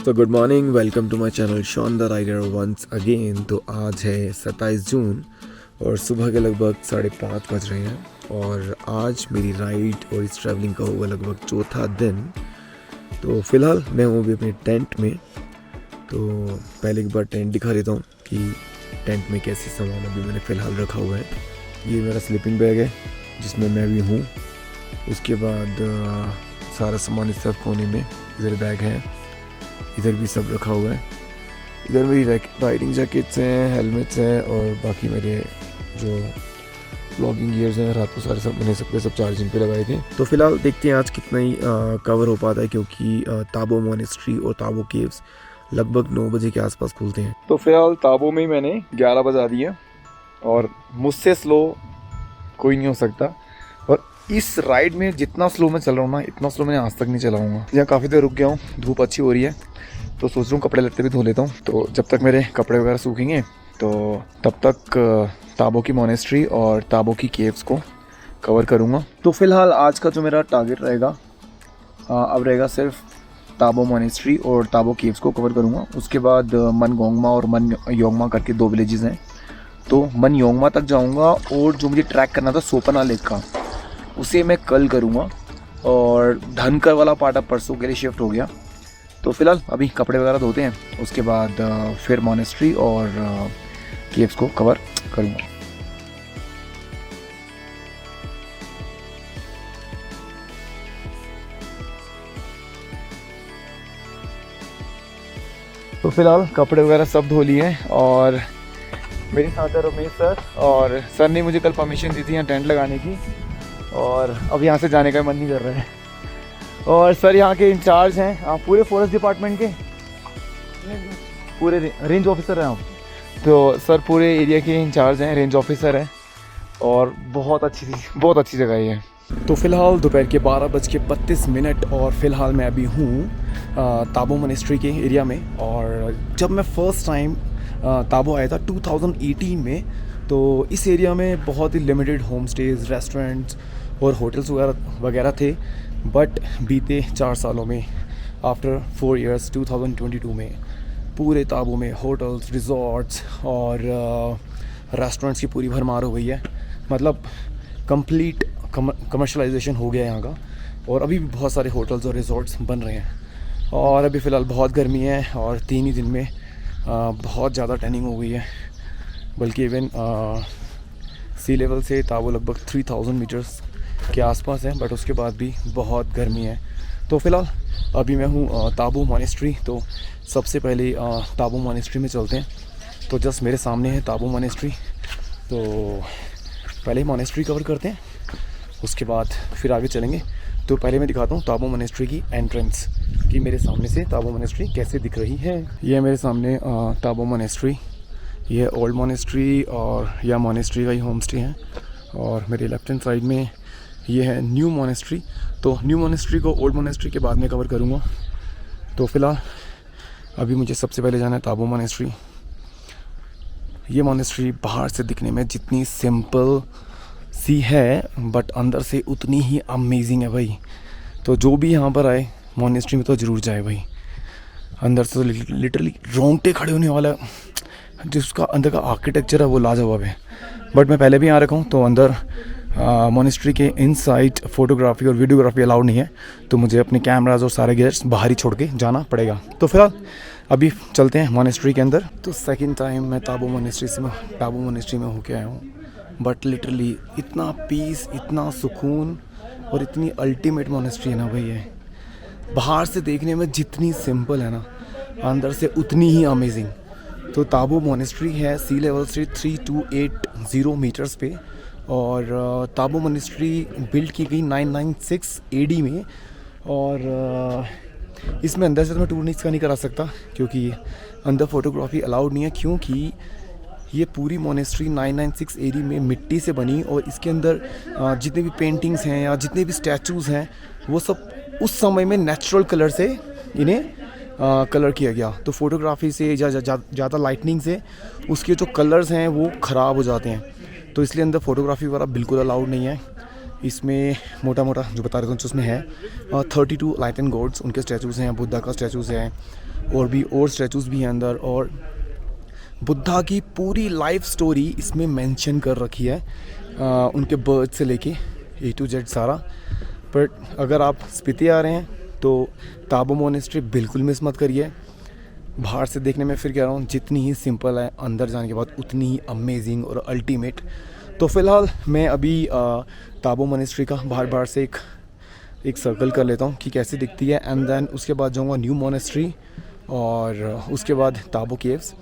तो good morning, welcome to my channel Shawn the rider once again. तो आज है 27 जून और सुबह के लगभग 5:30 बज रहे हैं और आज मेरी राइड और इस ट्रैवलिंग का होगा लगभग चौथा दिन। तो फ़िलहाल मैं हूँ अभी अपने टेंट में। तो पहले एक बार टेंट दिखा देता हूँ कि टेंट में कैसे सामान अभी मैंने फ़िलहाल रखा हुआ है। ये मेरा स्लीपिंग बैग है जिसमें मैं भी हूँ। उसके बाद सारा सामान इस तरफ कोने में, इधर बैग है, इधर भी सब रखा हुआ है। इधर मेरी राइडिंग जैकेट्स हैं, हेलमेट्स हैं और बाकी मेरे जो व्लॉगिंग गियर्स हैं, रात को सारे सब मैंने सब चार्जिंग पे लगाए थे। तो फिलहाल देखते हैं आज कितना ही कवर हो पाता है, क्योंकि ताबो मॉनेस्ट्री और ताबो केव्स लगभग 9 बजे के आसपास खुलते हैं। तो फिलहाल ताबो में मैंने 11 बजा दिया और मुझसे स्लो कोई नहीं हो सकता। और इस राइड में जितना स्लो मैं चल रहा हूँ ना, इतना स्लो मैंने आज तक नहीं चलाऊंगा। यहाँ काफ़ी देर रुक गया हूँ, धूप अच्छी हो रही है तो सोच रहा हूँ कपड़े लत्ते भी धो लेता हूँ। तो जब तक मेरे कपड़े वगैरह सूखेंगे तो तब तक ताबो की मॉनेस्ट्री और ताबो की केव्स को कवर करूँगा। तो फिलहाल आज का जो मेरा टारगेट रहेगा अब रहेगा सिर्फ ताबो मॉनेस्ट्री और ताबो केव्स को कवर करूँगा। उसके बाद मनगोंगमा और मन योंगमा करके 2 विलेजेस हैं, तो मन योंगमा तक जाऊँगा। और जो मुझे ट्रैक करना था सोपना लेक का, उसे मैं कल करूँगा। और धनकर वाला पार्ट अब परसों के लिए शिफ्ट हो गया। तो फिलहाल अभी कपड़े वगैरह धोते हैं, उसके बाद फिर मॉनेस्ट्री और केव्स को कवर करूँगा। तो फिलहाल कपड़े वगैरह सब धो लिए हैं और मेरे साथ है रमेश सर। और सर ने मुझे कल परमिशन दी थी यहाँ टेंट लगाने की, और अब यहाँ से जाने का मन नहीं कर रहा है। और सर यहाँ के इंचार्ज हैं, आप पूरे फॉरेस्ट डिपार्टमेंट के पूरे रेंज ऑफिसर हैं आप। तो सर पूरे एरिया के इंचार्ज हैं, रेंज ऑफिसर हैं और बहुत अच्छी जगह ये है। तो फिलहाल दोपहर के 12:32 और फिलहाल मैं अभी हूँ ताबो मॉनेस्ट्री के एरिया में। और जब मैं फ़र्स्ट टाइम ताबो आया था 2018 में, तो इस एरिया में बहुत ही लिमिटेड होम स्टेज, रेस्टोरेंट्स और होटल्स वगैरह थे। बट बीते 4 सालों में, आफ्टर 4 years 2022 में पूरे ताबो में होटल्स, रिजॉर्ट्स और रेस्टोरेंट्स की पूरी भरमार हो गई है। मतलब कंप्लीट कमर्शलाइजेशन हो गया यहाँ का। और अभी भी बहुत सारे होटल्स और रिजॉर्ट्स बन रहे हैं। और अभी फ़िलहाल बहुत गर्मी है और 3 ही दिन में बहुत ज़्यादा टैनिंग हो गई है। बल्कि इवन सी लेवल से ताबो लगभग 3000 मीटर्स के आसपास है, बट उसके बाद भी बहुत गर्मी है। तो फ़िलहाल अभी मैं हूँ ताबो मॉनेस्ट्री। तो सबसे पहले ताबो मॉनेस्ट्री में चलते हैं। तो जस्ट मेरे सामने है ताबो मॉनेस्ट्री। तो पहले मॉनेस्ट्री कवर करते हैं, उसके बाद फिर आगे चलेंगे। तो पहले मैं दिखाता हूँ ताबो मॉनेस्ट्री की एंट्रेंस, कि मेरे सामने से ताबो मॉनेस्ट्री कैसे दिख रही है। ये मेरे सामने ताबो मॉनेस्ट्री, ये ओल्ड मॉनेस्ट्री और या मॉनेस्ट्री का ही होम स्टे है। और मेरे लेफ्ट हैंड साइड में ये है न्यू मॉनेस्ट्री। तो न्यू मॉनेस्ट्री को ओल्ड मॉनेस्ट्री के बाद में कवर करूँगा। तो फिलहाल अभी मुझे सबसे पहले जाना है ताबो मॉनेस्ट्री। ये मॉनेस्ट्री बाहर से दिखने में जितनी सिंपल सी है, बट अंदर से उतनी ही अमेजिंग है भाई। तो जो भी यहाँ पर आए मॉनेस्ट्री में तो ज़रूर जाए भाई। अंदर से तो लिटरली रोंगटे खड़े होने वाला, जिसका अंदर का आर्किटेक्चर है वो लाजवाब है। बट मैं पहले भी यहाँ रखा हूँ, तो अंदर मॉनेस्ट्री के इनसाइड फ़ोटोग्राफी और वीडियोग्राफी अलाउड नहीं है, तो मुझे अपने कैमराज और सारे गियर्स बाहर ही छोड़ के जाना पड़ेगा। तो फिलहाल अभी चलते हैं मॉनेस्ट्री के अंदर। तो सेकंड टाइम मैं ताबो मॉनेस्ट्री में होके आया हूँ। बट लिटरली इतना पीस, इतना सुकून और इतनी अल्टीमेट मॉनेस्ट्री है ना भाई। ये बाहर से देखने में जितनी सिंपल है ना, अंदर से उतनी ही अमेजिंग। तो ताबो मॉनेस्ट्री है सी लेवल से 3280 मीटर्स पे। और ताबो मॉनेस्ट्री बिल्ड की गई 996 AD में। और इसमें अंदर से तो मैं टूर नहीं करा सकता, क्योंकि अंदर फोटोग्राफी अलाउड नहीं है। क्योंकि ये पूरी मॉनेस्ट्री 996 AD में मिट्टी से बनी, और इसके अंदर जितने भी पेंटिंग्स हैं या जितने भी स्टैचूज़ हैं वो सब उस समय में नेचुरल कलर से इन्हें कलर किया गया। तो फोटोग्राफी से ज़्यादा लाइटनिंग से उसके जो कलर्स हैं वो ख़राब हो जाते हैं। तो इसलिए अंदर फोटोग्राफी वगैरह बिल्कुल अलाउड नहीं है। इसमें मोटा मोटा जो बता रहे थे उसमें है 32 लाइटन गॉड्स, उनके स्टैचूज़ हैं, बुद्धा का स्टैचूज़ है, और भी और स्टैचूज़ भी हैं अंदर, और बुद्धा की पूरी लाइफ स्टोरी इसमें मेंशन कर रखी है, उनके बर्थ से लेके A to Z सारा। बट अगर आप स्पीति आ रहे हैं तो ताबो मोनेस्ट्री बिल्कुल मिस मत करिए। बाहर से देखने में फिर कह रहा हूँ जितनी ही सिंपल है, अंदर जाने के बाद उतनी ही अमेजिंग और अल्टीमेट। तो फ़िलहाल मैं अभी ताबो मोनेस्ट्री का बाहर से एक सर्कल कर लेता हूँ कि कैसी दिखती है, एंड देन उसके बाद जाऊँगा न्यू मोनेस्ट्री और उसके बाद ताबो केव्स।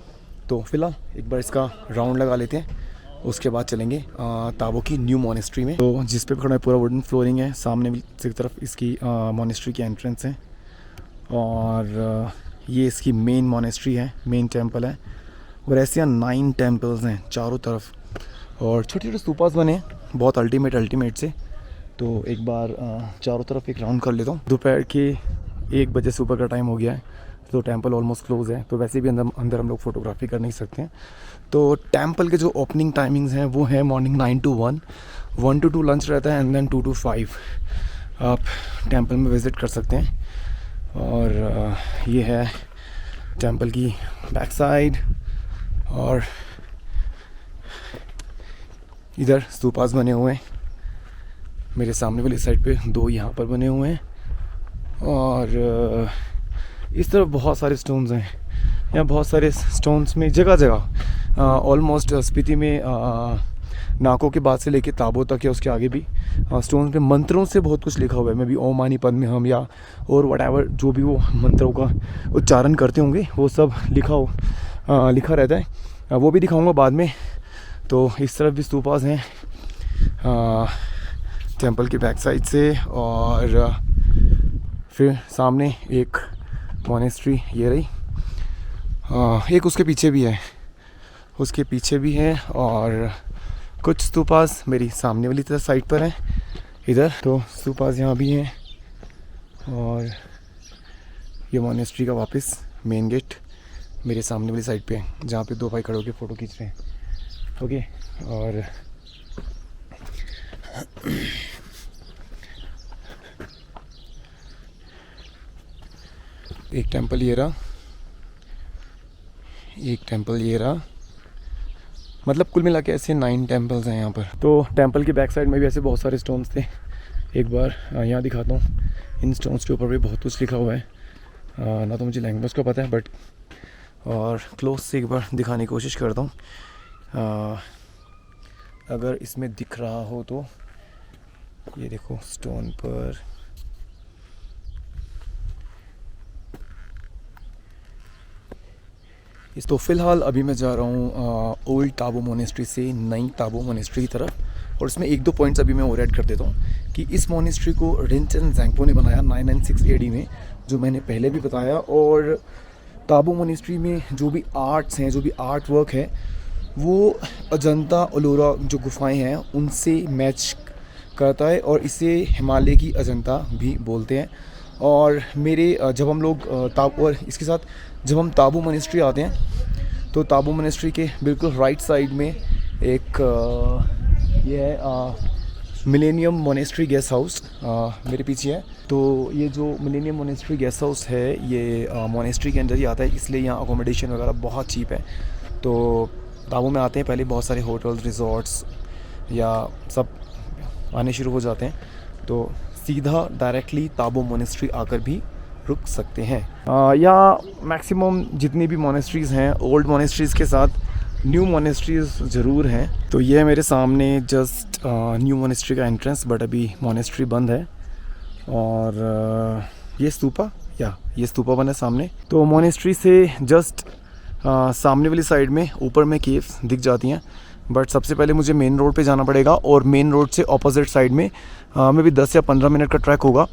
तो फ़िलहाल एक बार इसका राउंड लगा लेते हैं, उसके बाद चलेंगे ताबो की न्यू मोनेस्ट्री में। तो जिस पे खड़ा है पूरा वुडन फ्लोरिंग है, सामने भी की तरफ इसकी मोनेस्ट्री की एंट्रेंस है, और ये इसकी मेन मोनेस्ट्री है, मेन टेंपल है। और ऐसे यहाँ 9 टेंपल्स हैं चारों तरफ, और छोटे छोटे स्तूपास बने हैं बहुत अल्टीमेट से। तो एक बार चारों तरफ एक राउंड कर लेता हूँ। दोपहर के 1 बजे से ऊपर का टाइम हो गया है, तो टेंपल ऑलमोस्ट क्लोज है, तो वैसे भी अंदर हम लोग फ़ोटोग्राफी कर नहीं सकते हैं। तो टेंपल के जो ओपनिंग टाइमिंग्स हैं वो है मॉर्निंग 9 to 1, 1 to 2 लंच रहता है, एंड देन 2 to 5 आप टेंपल में विज़िट कर सकते हैं। और ये है टेंपल की बैक साइड, और इधर स्तूपास बने हुए हैं। मेरे सामने वाली साइड पे 2 यहाँ पर बने हुए हैं, और इस तरफ बहुत सारे स्टोन्स हैं। यहाँ बहुत सारे स्टोन्स में जगह ऑलमोस्ट स्पीति में नाको के बाद से लेके ताबो तक या उसके आगे भी स्टोन्स पे मंत्रों से बहुत कुछ लिखा हुआ है। मैं भी ओम मानी पद्मे हम या और व्हाटएवर जो भी वो मंत्रों का उच्चारण करते होंगे वो सब लिखा रहता है। वो भी दिखाऊंगा बाद में। तो इस तरफ भी स्तूपास हैं टेंपल की बैक साइड से, और फिर सामने एक मोनेस्ट्री ये रही, एक उसके पीछे भी है, और कुछ स्तूपास मेरी सामने वाली तरफ साइड पर हैं इधर। तो स्तूपास यहाँ भी हैं, और ये मोनेस्ट्री का वापस मेन गेट मेरे सामने वाली साइड पे है, जहाँ पे 2 भाई खड़े होकर फ़ोटो खींच रहे हैं। ओके, और एक टेंपल ये रहा, मतलब कुल मिला के ऐसे 9 टेंपल्स हैं यहाँ पर। तो टेंपल के बैक साइड में भी ऐसे बहुत सारे स्टोन्स थे। एक बार यहाँ दिखाता हूँ। इन स्टोन्स के ऊपर भी बहुत कुछ लिखा हुआ है, ना तो मुझे लैंग्वेज का पता है, बट और क्लोज से एक बार दिखाने की कोशिश करता हूँ। अगर इसमें दिख रहा हो तो ये देखो स्टोन पर तो फ़िलहाल अभी मैं जा रहा हूँ ओल्ड ताबो मोनेस्ट्री से नई ताबो मोनेस्ट्री की तरफ, और इसमें 1-2 पॉइंट्स अभी मैं और ऐड कर देता हूँ कि इस मोनेस्ट्री को रिंचन ज़ैंगपो ने बनाया 996 AD में, जो मैंने पहले भी बताया। और ताबो मोनेस्ट्री में जो भी आर्ट्स हैं, जो भी आर्ट वर्क है, वो अजंता एलोरा जो गुफाएं हैं उनसे मैच करता है, और इसे हिमालय की अजंता भी बोलते हैं। और जब हम लोग और इसके साथ जब हम ताबो मोनेस्ट्री आते हैं तो ताबो मोनेस्ट्री के बिल्कुल राइट साइड में एक ये है मिलेनियम मोनेस्ट्री गेस्ट हाउस मेरे पीछे है। तो ये जो मिलेनियम मोनेस्ट्री गेस्ट हाउस है ये मोनेस्ट्री के अंदर ही आता है, इसलिए यहाँ अकोमोडेशन वगैरह बहुत चीप है। तो ताबो में आते हैं पहले बहुत सारे होटल्स, रिजॉर्ट्स या सब आने शुरू हो जाते हैं, तो सीधा डायरेक्टली ताबो मोनेस्ट्री आकर भी रुक सकते हैं। यहाँ मैक्सिमम जितनी भी मोनेस्ट्रीज़ हैं, ओल्ड मोनेस्ट्रीज़ के साथ न्यू मोनेस्ट्रीज़ ज़रूर हैं। तो ये है मेरे सामने जस्ट न्यू मोनेस्ट्री का एंट्रेंस, बट अभी मोनेस्ट्री बंद है। और ये स्तूपा बना है सामने। तो मोनेस्ट्री से जस्ट सामने वाली साइड में ऊपर में केव्स दिख जाती हैं, बट सबसे पहले मुझे मेन रोड पे जाना पड़ेगा, और मेन रोड से ऑपोजिट साइड में में भी 10 या 15 मिनट का ट्रैक होगा,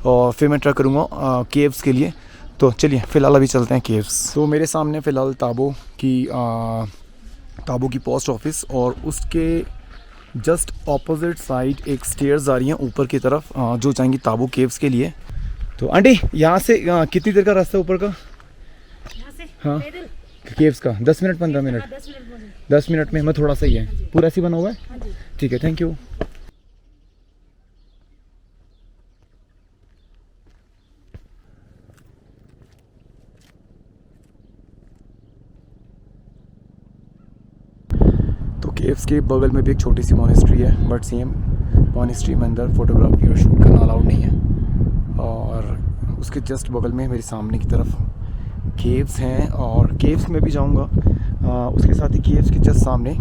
और फिर मैं ट्रैक करूँगा केव्स के लिए। तो चलिए फ़िलहाल अभी चलते हैं केव्स। तो मेरे सामने फ़िलहाल ताबो की पोस्ट ऑफिस, और उसके जस्ट ऑपोजिट साइड एक स्टेयर्स आ रही हैं ऊपर की तरफ जो जाएंगी ताबो केव्स के लिए। तो आंटी यहाँ से कितनी देर का रास्ता है ऊपर का? हाँ केव्स का 10 मिनट 15 मिनट? 10 मिनट में हमें थोड़ा सा ही है, पूरा ऐसे बना हुआ है। ठीक है, थैंक यू। केव्स के बगल में भी एक छोटी सी मॉनेस्ट्री है, बट सेम मॉनेस्ट्री में अंदर फोटोग्राफी और शूट करना अलाउड नहीं है। और उसके जस्ट बगल में मेरे सामने की तरफ केव्स हैं, और केव्स में भी जाऊंगा। उसके साथ ही केव्स के जस्ट सामने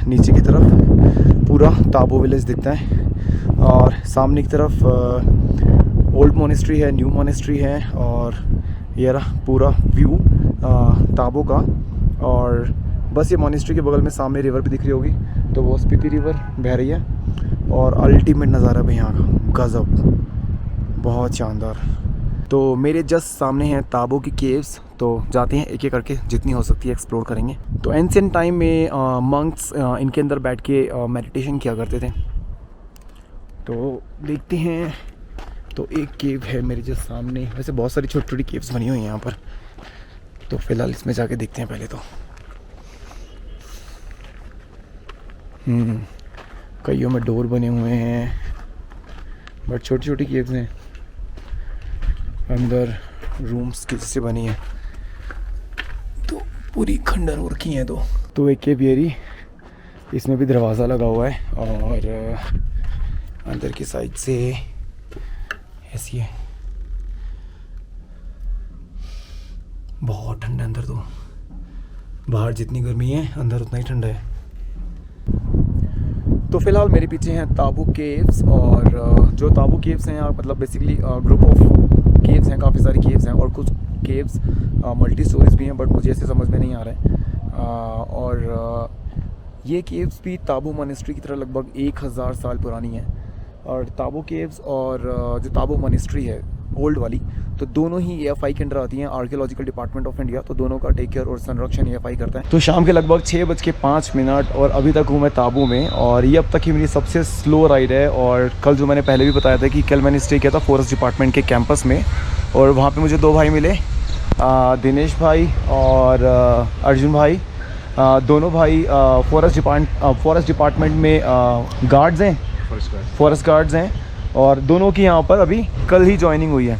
नीचे की तरफ पूरा ताबो विलेज दिखता है, और सामने की तरफ ओल्ड मॉनेस्ट्री है, न्यू मॉनेस्ट्री है, और ये रहा पूरा व्यू ताबो का। और बस ये मॉनेस्ट्री के बगल में सामने रिवर भी दिख रही होगी, तो वो स्पीति रिवर बह रही है। और अल्टीमेट नज़ारा भी यहाँ का गज़ब, बहुत शानदार। तो मेरे जस्ट सामने हैं ताबो की केव्स, तो जाते हैं एक एक करके, जितनी हो सकती है एक्सप्लोर करेंगे। तो एंशिएंट टाइम में मंक्स इनके अंदर बैठ के मेडिटेशन किया करते थे, तो देखते हैं। तो एक केव है मेरे जस्ट सामने, वैसे बहुत सारी छोटी छोटी केव्स बनी हुई हैं यहाँ पर, तो फिलहाल इसमें जाके देखते हैं पहले तो। कईयों में डोर बने हुए हैं, बट छोटी छोटी केव्स हैं, अंदर रूम्स की जैसे बनी है, तो पूरी खंडर हो रखी हैं। तो एक केवियरी, इसमें भी दरवाज़ा लगा हुआ है, और अंदर की साइड से ऐसी है। बहुत ठंडा अंदर, तो बाहर जितनी गर्मी है अंदर उतना ही ठंडा है। तो फिलहाल मेरे पीछे हैं ताबो केव्स, और जो ताबो केव्स हैं मतलब बेसिकली ग्रुप ऑफ केव्स हैं, काफ़ी सारी केव्स हैं, और कुछ केव्स मल्टी स्टोरीज भी हैं, बट मुझे ऐसे समझ में नहीं आ रहा है। और ये केव्स भी ताबो मॉनेस्ट्री की तरह लगभग 1000 साल पुरानी है। और ताबो केव्स और जो ताबो मॉनेस्ट्री है ओल्ड वाली, तो दोनों ही AFI के अंडर आती हैं, आर्कियोलॉजिकल डिपार्टमेंट ऑफ इंडिया, तो दोनों का टेक केयर और संरक्षण AFI करता है। तो शाम के लगभग 6:05 और अभी तक हूँ मैं ताबो में, और ये अब तक की मेरी सबसे स्लो राइड है। और कल जो मैंने पहले भी बताया था कि कल मैंने स्टे किया था फॉरेस्ट डिपार्टमेंट के कैंपस में, और वहाँ पे मुझे 2 भाई मिले, दिनेश भाई और अर्जुन भाई। दोनों भाई फॉरेस्ट डिपार्टमेंट में गार्ड्स हैं, फॉरेस्ट गार्ड्स हैं, और दोनों की यहाँ पर अभी कल ही ज्वाइनिंग हुई है।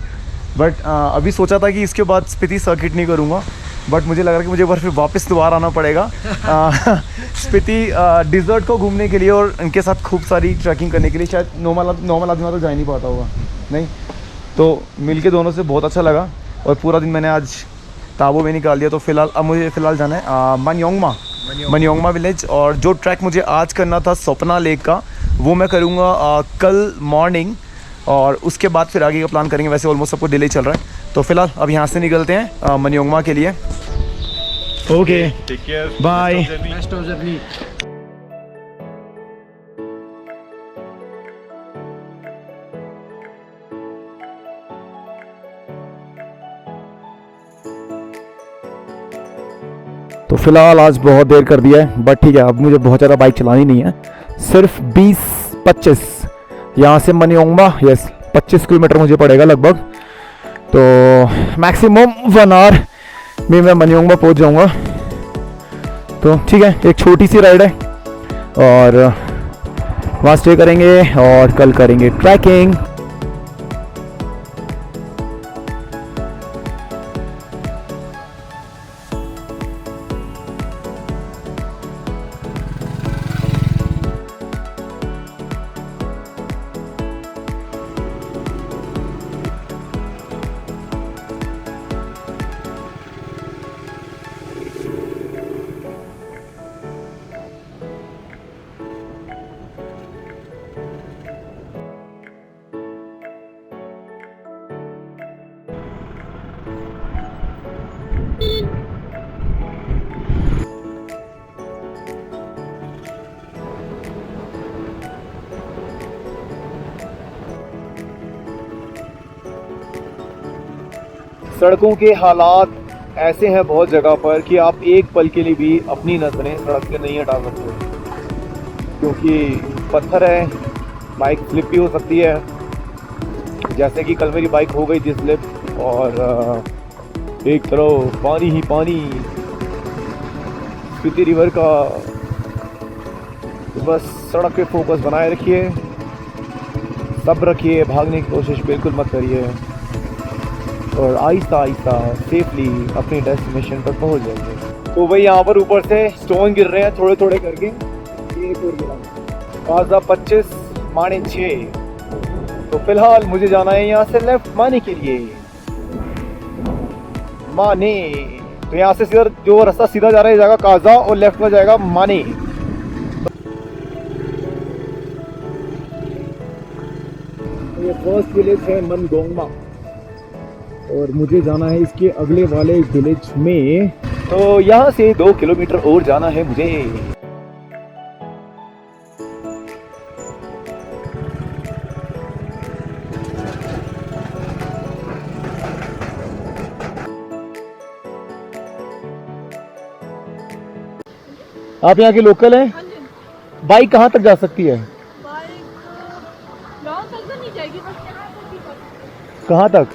बट अभी सोचा था कि इसके बाद स्पीति सर्किट नहीं करूँगा, बट मुझे लग रहा है कि मुझे एक बार फिर वापस दोबारा आना पड़ेगा स्पीति डिज़र्ट को घूमने के लिए, और इनके साथ खूब सारी ट्रैकिंग करने के लिए। शायद नॉर्मल आदमी तो जा ही नहीं पाता होगा, नहीं तो मिलके दोनों से बहुत अच्छा लगा, और पूरा दिन मैंने आज ताबो में निकाल दिया। तो फिलहाल अब मुझे जाना है मनियोंगमा विलेज, और जो ट्रैक मुझे आज करना था सपना लेक का, वो मैं करूँगा कल मॉर्निंग, और उसके बाद फिर आगे का प्लान करेंगे। वैसे ऑलमोस्ट सबको डिले चल रहा है, तो फिलहाल अब यहाँ से निकलते हैं मनियोंगमा के लिए। Okay, take care, bye, best of journey. तो फिलहाल आज बहुत देर कर दिया है, बट ठीक है, अब मुझे बहुत ज़्यादा बाइक चलानी नहीं है, सिर्फ 20-25 यहाँ से मनियोंगमा 25 किलोमीटर मुझे पड़ेगा लगभग, तो मैक्सिमम 1 आवर में मैं मनियोंगमा पहुँच जाऊँगा। तो ठीक है, एक छोटी सी राइड है, और वहाँ स्टे करेंगे और कल करेंगे ट्रैकिंग। सड़कों के हालात ऐसे हैं बहुत जगह पर कि आप एक पल के लिए भी अपनी नज़रें सड़क से नहीं हटा सकते, क्योंकि पत्थर है, बाइक स्लिप भी हो सकती है, जैसे कि कल मेरी बाइक हो गई थी स्लिप, और एक तरफ पानी ही पानी, स्पीति रिवर का। तो बस सड़क पे फोकस बनाए रखिए, सब्र रखिए, भागने की कोशिश बिल्कुल मत करिए, और आहिस्ता आहिस्ता सेफली अपनी डेस्टिनेशन पर पहुंच जाएंगे। तो भाई यहाँ पर ऊपर से स्टोन गिर रहे हैं थोड़े थोड़े करके। ये एक और गिरा, काजा 25 माने 6। तो फिलहाल मुझे जाना है यहाँ से लेफ्ट माने के लिए। माने तो यहाँ से सीधा जो रास्ता सीधा जा रहा है जाएगा काजा और लेफ्ट में जाएगा माने। ये फर्स्ट विलेज है मनगोंगमा और मुझे जाना है इसके अगले वाले विलेज में। तो यहाँ से 2 किलोमीटर और जाना है मुझे। आप यहाँ के लोकल हैं? हाँ जी। बाइक कहाँ तक जा सकती है? बाइक गाँव तक तो नहीं जाएगी, बस यहाँ तक ही जाएगी। कहाँ तक?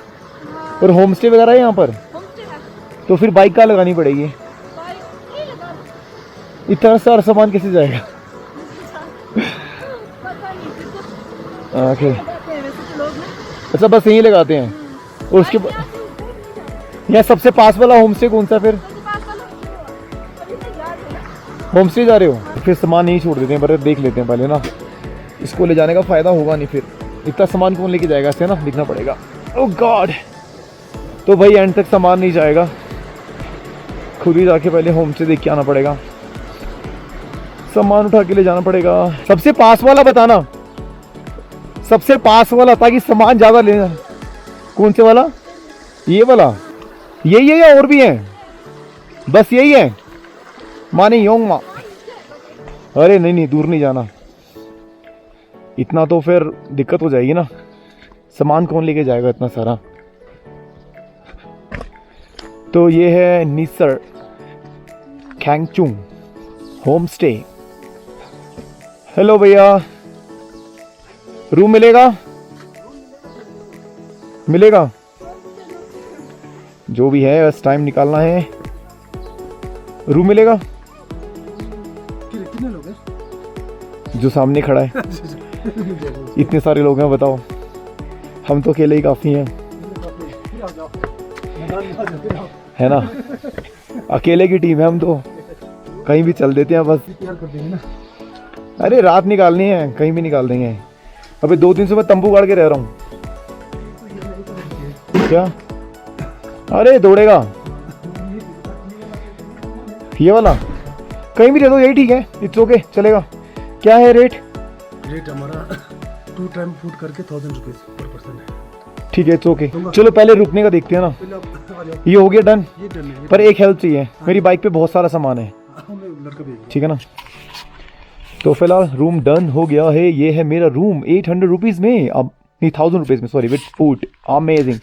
हाँ, और होम स्टे वगैरह है यहाँ पर? होमस्टे है। तो फिर बाइक कहाँ लगानी पड़ेगी? बाइक नहीं लगा दो। इतना सारा सामान कैसे जाएगा? पता नहीं, फिर तो ओके, लगाते हैं वैसे तो लोग ना। अच्छा बस यहीं लगाते हैं। और उसके बाइक बाद यहाँ से ऊपर नहीं जाती। यहाँ सबसे पास वाला होम स्टे कौन सा फिर? सबसे पास वाला अभी तक याद है ना। होम स्टे जा रहे हो? फिर सामान यहीं छोड़ देते हैं, पर देख लेते हैं पहले ना। इसको ले जाने का फ़ायदा होगा नहीं, फिर इतना सामान कौन लेके जाएगा? ऐसे ना दिखना पड़ेगा। ओह गॉड, तो भाई एंड तक सामान नहीं जाएगा, खुद ही जाके पहले होम स्टे देख के आना पड़ेगा, सामान उठा के ले जाना पड़ेगा। सबसे पास वाला बताना, सबसे पास वाला, ताकि सामान ज़्यादा लेना। कौन से वाला? ये वाला? यही है या और भी है? बस यही है माने योंगमा? अरे नहीं नहीं, दूर नहीं जाना, इतना तो फिर दिक्कत हो जाएगी ना। सामान कौन लेके जाएगा इतना सारा? तो ये है निसर खैंगचुंग होम स्टे। हेलो भैया, रूम मिलेगा? मिलेगा, जो भी है बस टाइम निकालना है। रूम मिलेगा? कितने लोग हैं? जो सामने खड़ा है। इतने सारे लोग हैं, बताओ, हम तो अकेले ही काफ़ी हैं, है ना। अकेले की टीम है हम तो, कहीं भी चल देते हैं बस। अरे रात निकालनी है, कहीं भी निकाल देंगे। अबे 2 दिन से मैं तंबू गाड़ के रह रहा हूँ। क्या? अरे दौड़ेगा ये वाला, कहीं भी दे दो, यही ठीक है, इट्स ओके, चलेगा। क्या है रेट? रेट हमारा 2 टाइम फूड करके 1000 रुपीज पर पर्सन है। ठीक है, इट्स ओके। चलो पहले रुकने का देखते हैं ना। पहले आप आ जाओ। ये हो गया डन, ये डन है। पर एक हेल्प चाहिए, मेरी बाइक पे बहुत सारा सामान है, लड़का भी ठीक है ना। तो फिलहाल रूम डन हो गया है। ये है मेरा रूम 800 रुपीज़ में, अब नहीं 1000 रुपीज़ में, सॉरी, विद फूड। अमेजिंग।